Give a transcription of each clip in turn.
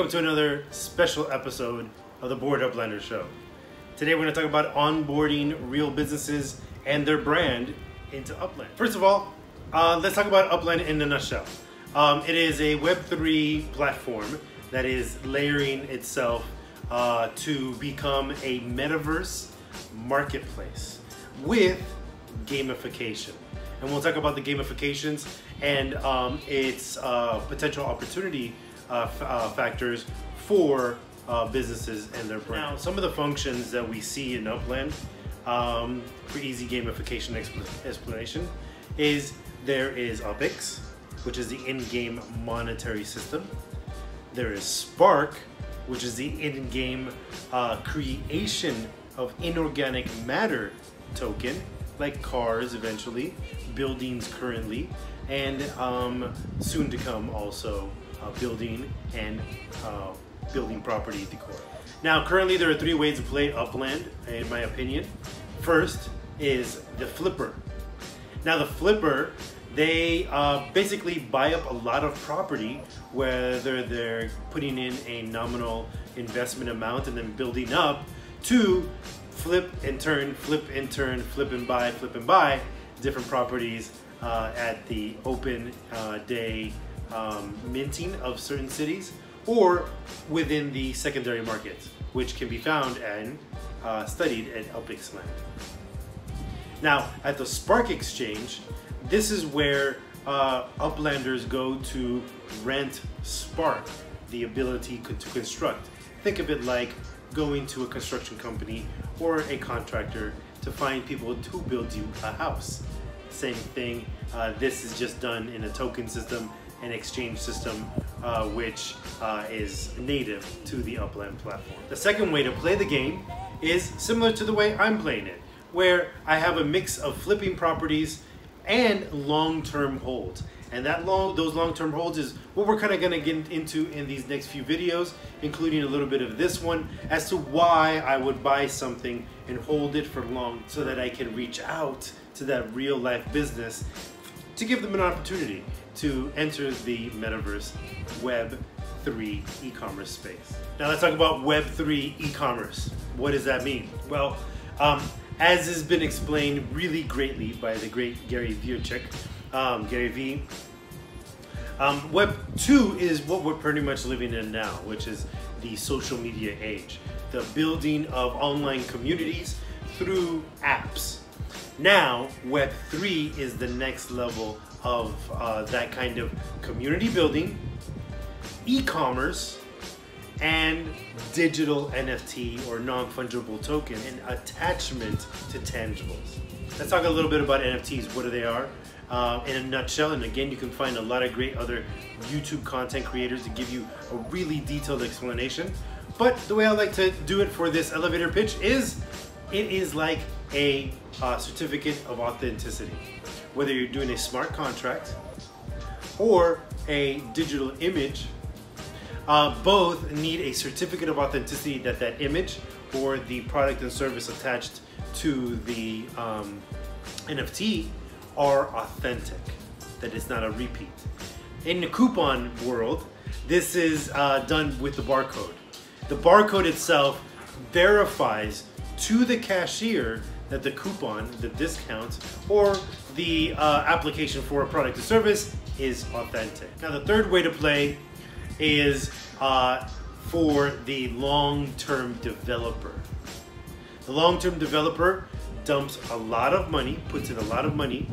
Welcome to another special episode of the Bored UPLANDER Show. Today we're going to talk about onboarding real businesses and their brand into Upland. First of all, let's talk about Upland in a nutshell. It is a web3 platform that is layering itself to become a metaverse marketplace with gamification. And we'll talk about the gamifications and its potential opportunity factors for businesses and their brand. Now, some of the functions that we see in Upland for easy gamification explanation is there is UpX, which is the in-game monetary system. There is Spark, which is the in-game creation of inorganic matter token, like cars eventually, buildings currently, and soon to come also building and building property decor. Now, currently there are three ways to play Upland, in my opinion. First is the flipper. Now, the flipper, they basically buy up a lot of property, whether they're putting in a nominal investment amount and then building up to flip and turn, flip and turn, flip and buy different properties at the open day minting of certain cities, or within the secondary markets, which can be found and studied at UpX Land. Now, at the Spark Exchange, this is where Uplanders go to rent Spark, the ability to construct. Think of it like going to a construction company or a contractor to find people to build you a house. Same thing, this is just done in a token system, an exchange system, which is native to the Upland platform. The second way to play the game is similar to the way I'm playing it, where I have a mix of flipping properties and long-term holds. And those long-term holds is what we're kind of going to get into in these next few videos, including a little bit of this one, as to why I would buy something and hold it for long so that I can reach out to that real-life business to give them an opportunity to enter the metaverse web3 e-commerce space. Now let's talk about web3 e-commerce. What does that mean? Well, as has been explained really greatly by the great Gary Vaynerchuk, Gary V, Web 2 is what we're pretty much living in now, which is the social media age, the building of online communities through apps. Now, Web 3 is the next level of that kind of community building, e-commerce, and digital NFT or non-fungible token and attachment to tangibles. Let's talk a little bit about NFTs, what they are in a nutshell. And again, you can find a lot of great other YouTube content creators to give you a really detailed explanation. But the way I like to do it for this elevator pitch is, it is like a certificate of authenticity. Whether you're doing a smart contract or a digital image, both need a certificate of authenticity that that image or the product and service attached to the NFT are authentic, that it's not a repeat. In the coupon world, this is done with the barcode. The barcode itself verifies to the cashier that the coupon, the discount, or the application for a product or service is authentic. Now, the third way to play is for the long-term developer. The long-term developer dumps a lot of money, puts in a lot of money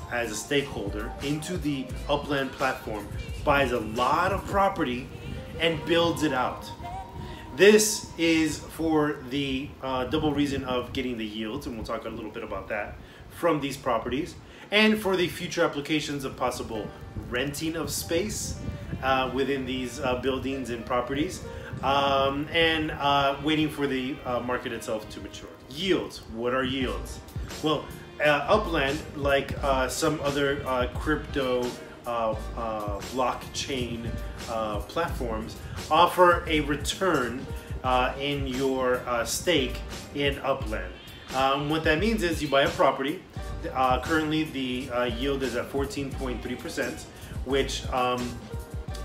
as a stakeholder into the Upland platform, buys a lot of property, and builds it out. This is for the double reason of getting the yields, and we'll talk a little bit about that, from these properties, and for the future applications of possible renting of space within these buildings and properties, and waiting for the market itself to mature. Yields. What are yields? Well, Upland, like some other crypto blockchain platforms, offer a return in your stake in Upland. What that means is you buy a property. Currently the yield is at 14.3%, which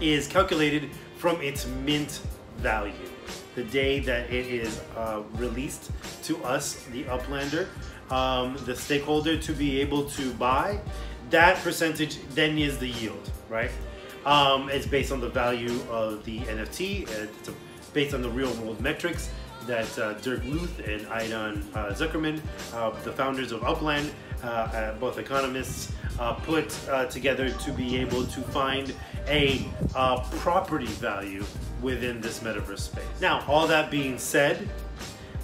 is calculated from its mint value. The day that it is released to us, the Uplander, the stakeholder, to be able to buy, that percentage then is the yield, right? It's based on the value of the NFT. It's based on the real world metrics that Dirk Luth and Aidan Zuckerman, the founders of Upland, both economists, put together to be able to find a property value within this metaverse space. Now, all that being said,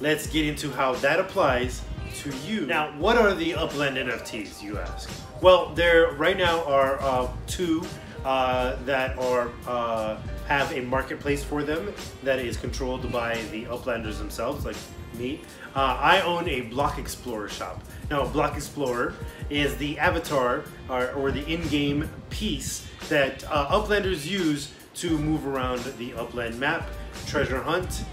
let's get into how that applies to you. Now, what are the Upland NFTs, you ask? Well, there right now are two that are have a marketplace for them that is controlled by the Uplanders themselves, like me. I own a Block Explorer shop. Now, Block Explorer is the avatar or the in-game piece that Uplanders use to move around the Upland map, treasure hunt,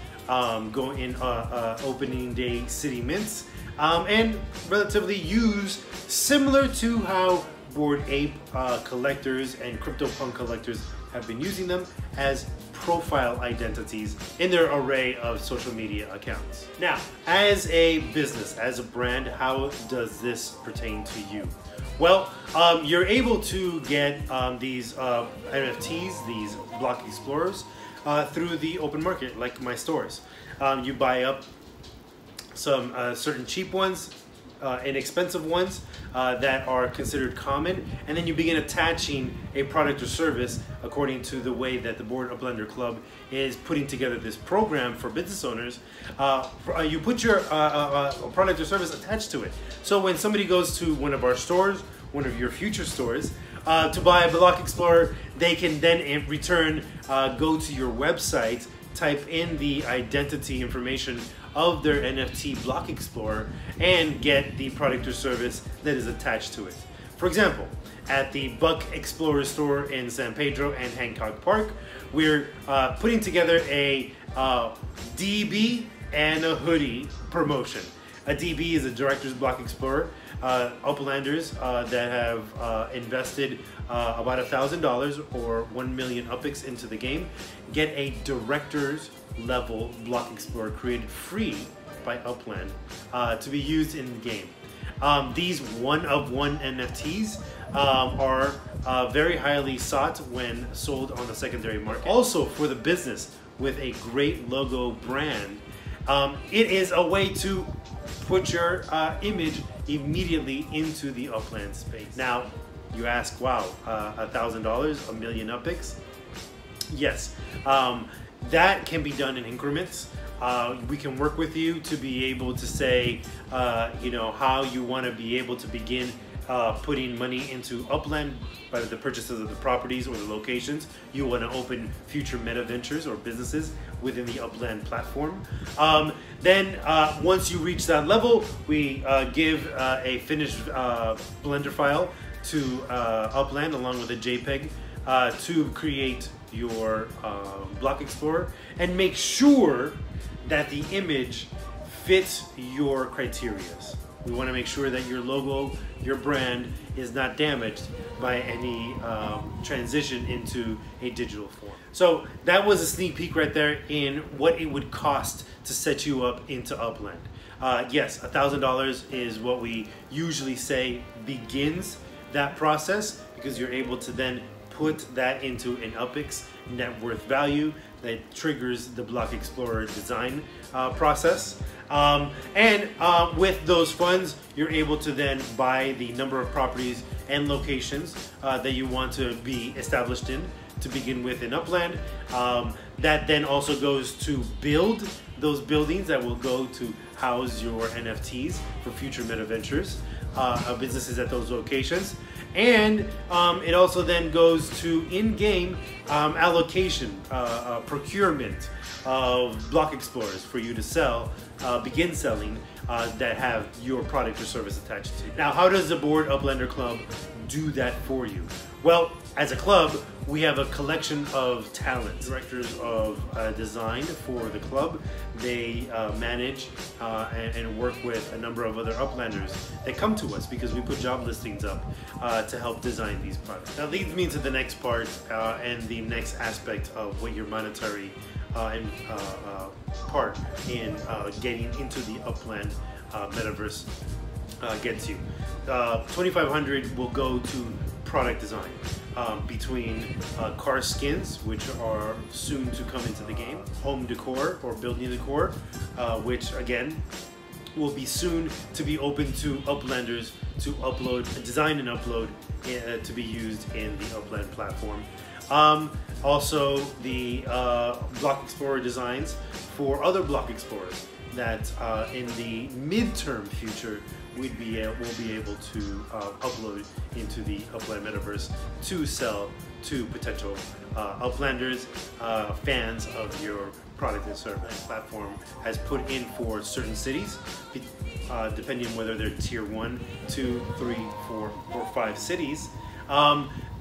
go in opening day city mints, and relatively use similar to how Bored Ape collectors and CryptoPunk collectors have been using them as profile identities in their array of social media accounts. Now, as a business, as a brand, how does this pertain to you? Well, you're able to get these NFTs, these Block Explorers, through the open market, like my stores. You buy up some certain cheap ones, inexpensive ones that are considered common, and then you begin attaching a product or service according to the way that the Bored UPLANDER Club is putting together this program for business owners. You put your product or service attached to it. So when somebody goes to one of our stores, one of your future stores, to buy a Block Explorer, they can then in return go to your website, type in the identity information of their NFT Block Explorer, and get the product or service that is attached to it. For example, at the Buck Explorer store in San Pedro and Hancock Park, we're putting together a DB and a hoodie promotion. A DB is a Director's Block Explorer. Uplanders that have invested about $1,000 or 1 million UPIX into the game get a Director's level Block Explorer created free by Upland to be used in the game. These one-of-one NFTs are very highly sought when sold on the secondary market. Also, for the business with a great logo brand, it is a way to put your image immediately into the Upland space. Now, you ask, wow, $1,000, 1 million UPIX? Yes, that can be done in increments. We can work with you to be able to say, you know, how you want to be able to begin putting money into Upland by the purchases of the properties or the locations you want to open future meta ventures or businesses within the Upland platform. Then once you reach that level, we give a finished Blender file to Upland along with a JPEG to create your Block Explorer and make sure that the image fits your criteria. We want to make sure that your logo, your brand, is not damaged by any transition into a digital form. So that was a sneak peek right there in what it would cost to set you up into Upland. Yes, $1,000 is what we usually say begins that process, because you're able to then put that into an UPIX net worth value that triggers the Block Explorer design process. With those funds, you're able to then buy the number of properties and locations that you want to be established in to begin with in Upland. That then also goes to build those buildings that will go to house your NFTs for future meta ventures, businesses at those locations. And it also then goes to in-game allocation, procurement, of block explorers for you to sell, begin selling, that have your product or service attached to it. Now, how does the Bored UPLANDER Club do that for you? Well, as a club, we have a collection of talent. Directors of design for the club, they manage and work with a number of other Uplanders that come to us because we put job listings up to help design these products. That leads me to the next part and the next aspect of what your monetary part in getting into the Upland metaverse gets you. $2,500 will go to product design, between car skins, which are soon to come into the game, home decor or building decor, which again will be soon to be open to Uplanders to upload, design and upload to be used in the Upland platform. Also the block explorer designs for other block explorers that in the midterm future we'll be able to upload into the Upland metaverse to sell to potential Uplanders, fans of your product and service. The platform has put in for certain cities, depending on whether they're tier 1, 2, 3, 4, or 5 cities.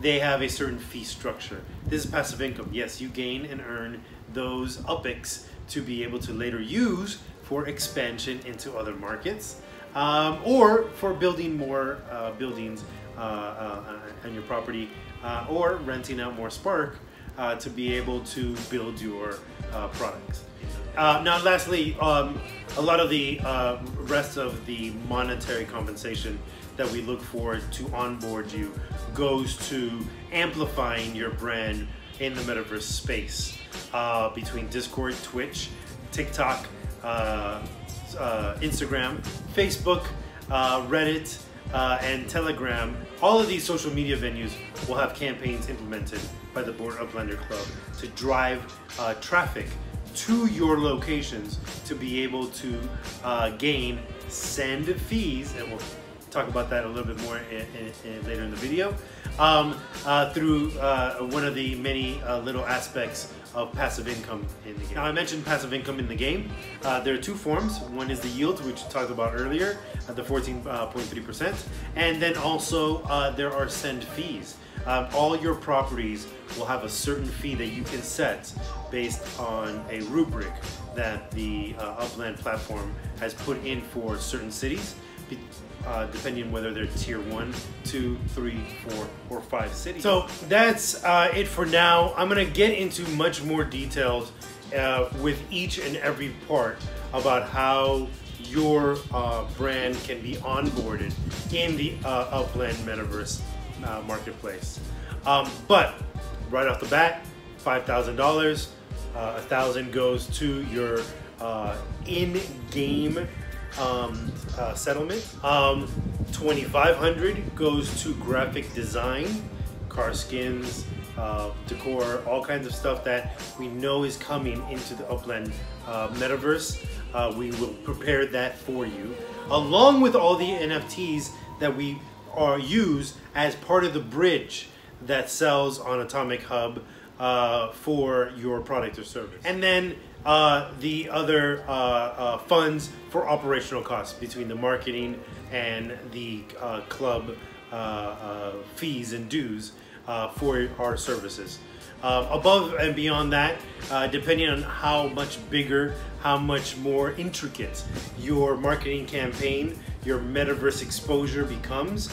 They have a certain fee structure. This is passive income. Yes, you gain and earn those UPICs to be able to later use for expansion into other markets, or for building more buildings on your property, or renting out more Spark to be able to build your products. Now lastly, a lot of the rest of the monetary compensation that we look for to onboard you goes to amplifying your brand in the metaverse space, between Discord, Twitch, TikTok, Instagram, Facebook, Reddit, and Telegram. All of these social media venues will have campaigns implemented by the Bored UPLANDER Club to drive traffic to your locations to be able to gain send fees, and we'll talk about that a little bit more later in the video, through one of the many little aspects of passive income in the game. Now, I mentioned passive income in the game. There are two forms. One is the yield, which we talked about earlier, at the 14.3%, and then also there are send fees. All your properties will have a certain fee that you can set based on a rubric that the Upland platform has put in for certain cities, depending on whether they're tier 1, 2, 3, 4, or 5 cities. So that's it for now. I'm gonna get into much more details with each and every part about how your brand can be onboarded in the Upland metaverse marketplace. But right off the bat, $5,000, $1,000 goes to your in-game settlement. $2,500 goes to graphic design, car skins, decor, all kinds of stuff that we know is coming into the Upland metaverse. We will prepare that for you, along with all the NFTs that we use as part of the bridge that sells on Atomic Hub for your product or service. And then the other funds for operational costs between the marketing and the club fees and dues for our services. Above and beyond that, depending on how much bigger, how much more intricate your marketing campaign, your metaverse exposure becomes,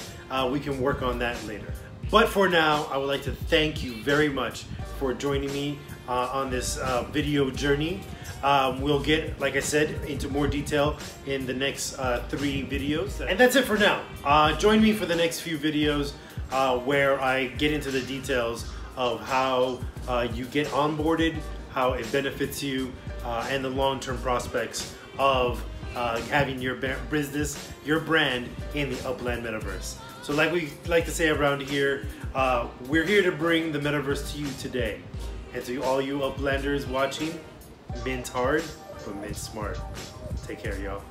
we can work on that later. But for now, I would like to thank you very much for joining me on this video journey. We'll get, like I said, into more detail in the next 3 videos. And that's it for now. Join me for the next few videos where I get into the details of how you get onboarded, how it benefits you, and the long-term prospects of having your business, your brand in the Upland metaverse. So like we like to say around here, we're here to bring the metaverse to you today. And to all you Uplanders watching, mint hard, but mint smart. Take care, y'all.